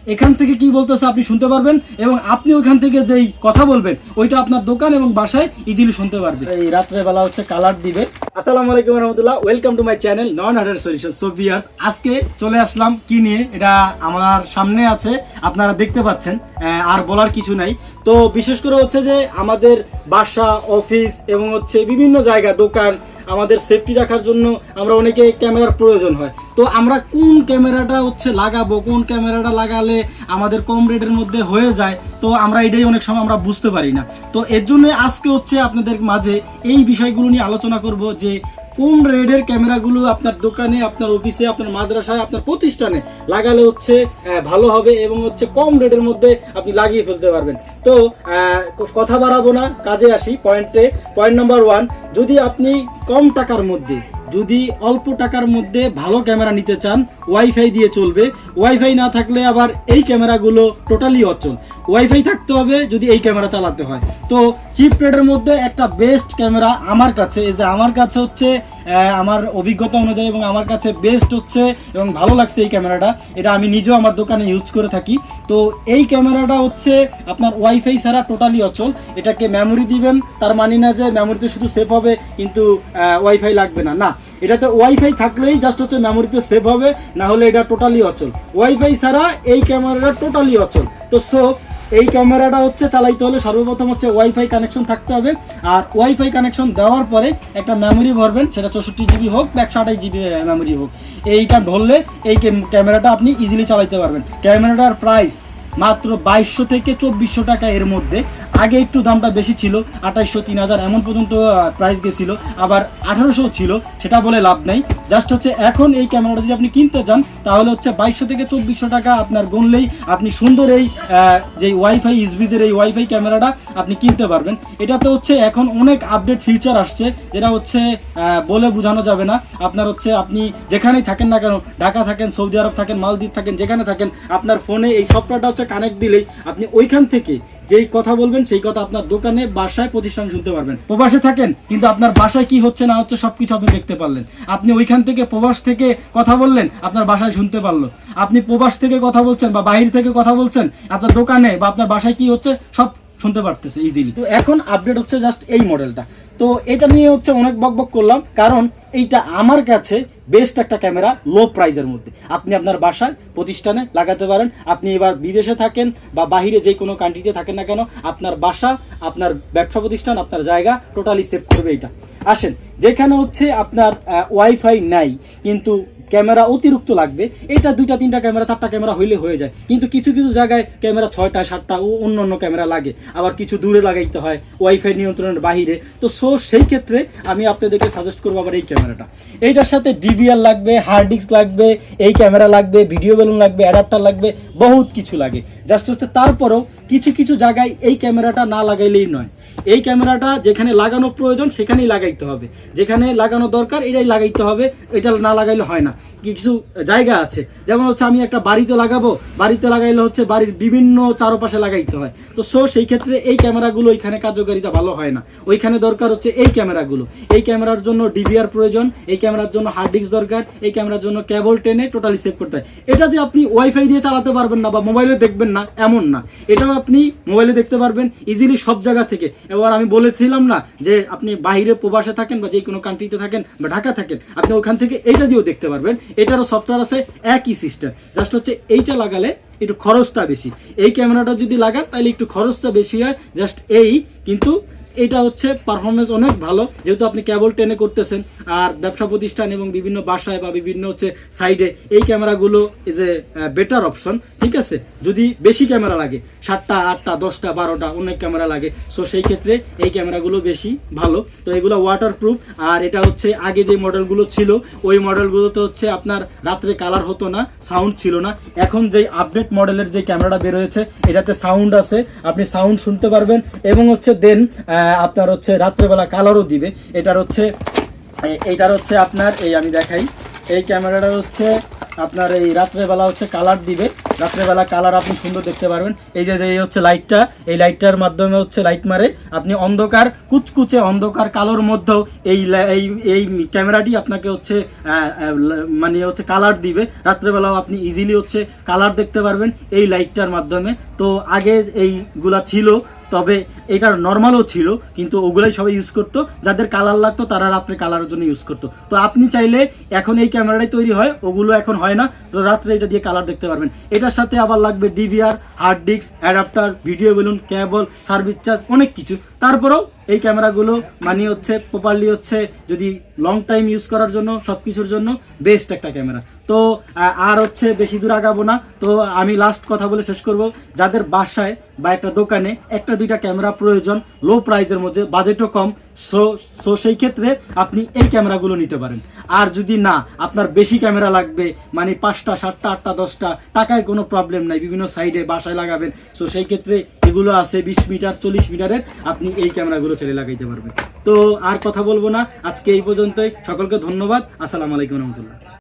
এখান থেকে কি বলতেছে আপনি শুনতে পারবেন, এবং আপনি ওইখান থেকে যেই কথা বলবেন ওইটা আপনার দোকান এবং বাসায় ইজিলি শুনতে পারবেন। এই রাত্রেবেলা হচ্ছে কালার দিবে। আসসালামু আলাইকুম রহমতুল্লাহ, welcome to my channel non hardware solution. So viewers, আজকে চলে আসলাম কি নিয়ে, এটা আমার সামনে আছে, আপনারা দেখতে পাচ্ছেন, আর বলার কিছু নাই। তো বিশেষ করে হচ্ছে যে আমাদের বাসা, অফিস এবং হচ্ছে বিভিন্ন জায়গা, দোকান, আমাদের সেফটি রাখার জন্য আমরা অনেকে ক্যামেরার প্রয়োজন হয়। তো আমরা কোন ক্যামেরাটা হচ্ছে লাগাবো, কোন ক্যামেরাটা লাগালে আমাদের কম রেটের মধ্যে হয়ে যায়, তো আমরা এটাই অনেক সময় আমরা বুঝতে পারি না। তো এর জন্য আজকে হচ্ছে আপনাদের মাঝে এই বিষয়গুলো নিয়ে আলোচনা করব যে কোন রেটের ক্যামেরাগুলো আপনার দোকানে, আপনার অফিসে, আপনার মাদ্রাসায়, আপনার প্রতিষ্ঠানে লাগালে হচ্ছে ভালো হবে এবং হচ্ছে কম রেটের মধ্যে আপনি লাগিয়ে ফেলতে পারবেন। তো কথা বাড়াবো না, কাজে আসি পয়েন্টে। পয়েন্ট নাম্বার 1, যদি আপনি কম টাকার মধ্যে, যদি অল্প টাকার মধ্যে ভালো ক্যামেরা নিতে চান, ওয়াইফাই দিয়ে চলবে। ওয়াইফাই না থাকলে আবার এই ক্যামেরাগুলো টোটালি অচল। ওয়াইফাই থাকতে হবে যদি এই ক্যামেরা চালাতে হয়। তো চিপ রেটের মধ্যে একটা বেস্ট ক্যামেরা আমার কাছে, এই যে আমার কাছে হচ্ছে আমার অভিজ্ঞতা অনুযায়ী এবং আমার কাছে বেস্ট হচ্ছে এবং ভালো লাগছে এই ক্যামেরাটা। এটা আমি নিজেও আমার দোকানে ইউজ করে থাকি। তো এই ক্যামেরাটা হচ্ছে আপনার ওয়াইফাই ছাড়া টোটালি অচল। এটাকে মেমোরি দিবেন, তার মানে না যে মেমোরিতে শুধু সেভ হবে কিন্তু ওয়াইফাই লাগবে না, না, এটাতে ওয়াইফাই থাকলেই জাস্ট হচ্ছে মেমোরিতে সেভ হবে, না হলে এটা টোটালি অচল। ওয়াইফাই ছাড়া এই ক্যামেরাটা টোটালি অচল। তো এই ক্যামেরাটা হচ্ছে চালাইতে হলে সর্বপ্রথম হচ্ছে ওয়াইফাই কানেকশন থাকতে হবে। আর ওয়াইফাই কানেকশন দেওয়ার পরে একটা মেমোরি ভরবেন, সেটা 64 জিবি হোক বা 128 জিবি মেমোরি হোক। এইটা ধরলে এই ক্যামেরাটা আপনি ইজিলি চালাইতে পারবেন। ক্যামেরাটার প্রাইস মাত্র 2200 থেকে 2400 টাকা। এর মধ্যে আগে একটু দামটা বেশি ছিল, 2800, 3000 এমন পর্যন্ত প্রাইস গেছিল, আবার 1800 ছিল, সেটা বলে লাভ নেই। জাস্ট হচ্ছে এখন এই ক্যামেরাটা যদি আপনি কিনতে চান তাহলে হচ্ছে 2200 থেকে 2400 টাকা আপনার গুনলেই আপনি সুন্দর এই যে ওয়াইফাই ইসবিজের এই ওয়াইফাই ক্যামেরাটা আপনি কিনতে পারবেন। এটাতে হচ্ছে এখন অনেক আপডেট ফিচার আসছে, যেটা হচ্ছে বলে বোঝানো যাবে না। আপনার হচ্ছে আপনি যেখানেই থাকেন না কেন, ঢাকা থাকেন, সৌদি আরব থাকেন, মালদ্বীপ থাকেন, যেখানে থাকেন, আপনার ফোনে এই সফটওয়্যারটা হচ্ছে কানেক্ট দিলেই আপনি ওইখান থেকে যেই কথা বলবেন সেই কথা আপনার দোকানে, বাসায়, প্রতিষ্ঠানে শুনতে পারবেন। প্রবাসে থাকেন কিন্তু আপনার বাসায় কি হচ্ছে না হচ্ছে সবকিছু আপনি দেখতে পারলেন। আপনি ওইখান থেকে প্রবাস থেকে কথা বললেন, আপনার বাসায় শুনতে পারলো। আপনি প্রবাস থেকে কথা বলছেন বা বাহির থেকে কথা বলছেন, আপনার দোকানে বা আপনার বাসায় কি হচ্ছে সব শুনতে পারতেছে ইজিলি। তো এখন আপডেট হচ্ছে জাস্ট এই মডেলটা। তো এটা নিয়ে হচ্ছে অনেক বকবক করলাম, কারণ এইটা আমার কাছে বেস্ট একটা ক্যামেরা লো প্রাইজের মধ্যে আপনি আপনার বাসায়, প্রতিষ্ঠানে লাগাতে পারেন। আপনি এবার বিদেশে থাকেন বা বাহিরে যে কোনো কান্ট্রিতে থাকেন না কেন, আপনার বাসা, আপনার ব্যবসা প্রতিষ্ঠান, আপনার জায়গা টোটালি সেভ করবে এটা। আসেন, যেখানে হচ্ছে আপনার ওয়াইফাই নাই কিন্তু ক্যামেরা অতিরিক্ত লাগবে, এটা 2টা 3টা ক্যামেরা 4টা ক্যামেরা হইলে হয়ে যায়, কিন্তু কিছু কিছু জায়গায় ক্যামেরা 6টা 7টা ও অন্য ক্যামেরা লাগে, আবার কিছু দূরে লাগাইতে হয় ওয়াইফাই নিয়ন্ত্রণের বাহিরে। তো সেই ক্ষেত্রে আমি আপনাদেরকে সাজেস্ট করবো আবার এই ক্যামেরাটা। এইটার সাথে ডিভিআর লাগবে, হার্ড ডিস্ক লাগবে, এই ক্যামেরা লাগবে, ভিডিও বেলুন লাগবে, অ্যাডাপ্টার লাগবে, বহুত কিছু লাগে। জাস্ট হচ্ছে তারপরেও কিছু কিছু জায়গায় এই ক্যামেরাটা না লাগাইলেই নয়। এই ক্যামেরাটা যেখানে লাগানো প্রয়োজন সেখানেই লাগাইতে হবে, যেখানে লাগানো দরকার এটাই লাগাইতে হবে, এটা না লাগাইলে হয় না। কিছু জায়গা আছে, যেমন হচ্ছে আমি একটা বাড়িতে লাগাবো, বাড়িতে লাগাইলে হচ্ছে বাড়ির বিভিন্ন চারপাশে লাগাইতে হয়। তো সেই ক্ষেত্রে এই ক্যামেরাগুলো ওইখানে কার্যকারিতা ভালো হয় না, ওইখানে দরকার হচ্ছে এই ক্যামেরাগুলো। এই ক্যামেরার জন্য ডিভিআর প্রয়োজন, এই ক্যামেরার জন্য হার্ড ডিস্ক দরকার, এই ক্যামেরার জন্য কেবল টেনে টোটালি সেভ করতে হয়। এটা যে আপনি ওয়াইফাই দিয়ে চালাতে পারবেন না বা মোবাইলে দেখবেন না এমন না, এটাও আপনি মোবাইলে দেখতে পারবেন ইজিলি সব জায়গা থেকে। এবার আমি বলেছিলাম না যে আপনি বাইরে প্রবাসে থাকেন বা যে কোনো কান্ট্রিতে থাকেন বা ঢাকা থাকেন, আপনি ওখান থেকে এইটা দিয়েও দেখতে পারবেন। এটারও সফটওয়্যার আছে, একই সিস্টেম। জাস্ট হচ্ছে এইটা লাগালে একটু খরচটা বেশি, এই ক্যামেরাটা যদি লাগান তাহলে একটু খরচটা বেশি হয়, জাস্ট এই। কিন্তু এটা হচ্ছে পারফরমেন্স অনেক ভালো, যেহেতু আপনি কেবল টেনে করতেছেন। আর ব্যবসা প্রতিষ্ঠান এবং বিভিন্ন বাসায় বা বিভিন্ন হচ্ছে সাইডে এই ক্যামেরাগুলো ইজ এ বেটার অপশন, ঠিক আছে। যদি বেশি ক্যামেরা লাগে, 7টা 8টা 10টা 12টা অনেক ক্যামেরা লাগে, সেই ক্ষেত্রে এই ক্যামেরাগুলো বেশি ভালো। তো এগুলো ওয়াটারপ্রুফ। আর এটা হচ্ছে আগে যে মডেলগুলো ছিল ওই মডেলগুলোতে হচ্ছে আপনার রাত্রে কালার হতো না, সাউন্ড ছিল না। এখন যেই আপডেট মডেলের যে ক্যামেরাটা বের হয়েছে এটাতে সাউন্ড আছে, আপনি সাউন্ড শুনতে পারবেন এবং হচ্ছে দেন আপনার হচ্ছে রাত্রেবেলা কালারও দিবে। এইটার হচ্ছে আপনার এই আমি দেখাই, এই ক্যামেরাটার হচ্ছে আপনার এই রাত্রেবেলা হচ্ছে কালার দিবে, রাত্রেবেলা কালার আপনি সুন্দর দেখতে পারবেন। এই যে এই হচ্ছে লাইটটা, এই লাইটটার মাধ্যমে হচ্ছে লাইট মারে, আপনি অন্ধকার কুচকুচে অন্ধকার কালোর মধ্যেও এই এই ক্যামেরাটি আপনাকে হচ্ছে মানে হচ্ছে কালার দিবে। রাত্রেবেলাও আপনি ইজিলি হচ্ছে কালার দেখতে পারবেন এই লাইটটার মাধ্যমে। তো আগে এইগুলা ছিল, তবে এটার নর্মালও ছিল, কিন্তু ওগুলাই সবাই ইউজ করতো, যাদের কালার লাগতো তারা রাত্রে কালারের জন্য ইউজ করতো। তো আপনি চাইলে এখন এই ক্যামেরাটাই তৈরি হয়, ওগুলো এখন হয় না, তো রাত্রে এটা দিয়ে কালার দেখতে পারবেন। এটার সাথে আবার লাগবে DVR, hard disk, adapter, video balun, cable, service charge, অনেক কিছু। তারপরেও এই ক্যামেরাগুলো মানে হচ্ছে প্রপারলি হচ্ছে যদি লং টাইম ইউজ করার জন্য সব কিছুর জন্য বেস্ট একটা ক্যামেরা। তো আর হচ্ছে বেশি দূর আগাবো না, তো আমি লাস্ট কথা বলে শেষ করব। যাদের বাসায় বা একটা দোকানে একটা দুইটা ক্যামেরা প্রয়োজন, লো প্রাইজের মধ্যে, বাজেটও কম, সো সেই ক্ষেত্রে আপনি এই ক্যামেরাগুলো নিতে পারেন। আর যদি না আপনার বেশি ক্যামেরা লাগবে, মানে 5টা 7টা 8টা 10টা, টাকায় কোনো প্রবলেম নাই, বিভিন্ন সাইডে বাসায় লাগাবেন, সো সেই ক্ষেত্রে এগুলো আছে 20 মিটার 40 মিটারের, আপনি এই ক্যামেরাগুলো চলে লাগাইতে পারবেন। তো আর কথা বলবো না, আজকে এই পর্যন্তই। সকলকে ধন্যবাদ। আসসালামু আলাইকুম রহমতুল্লাহ।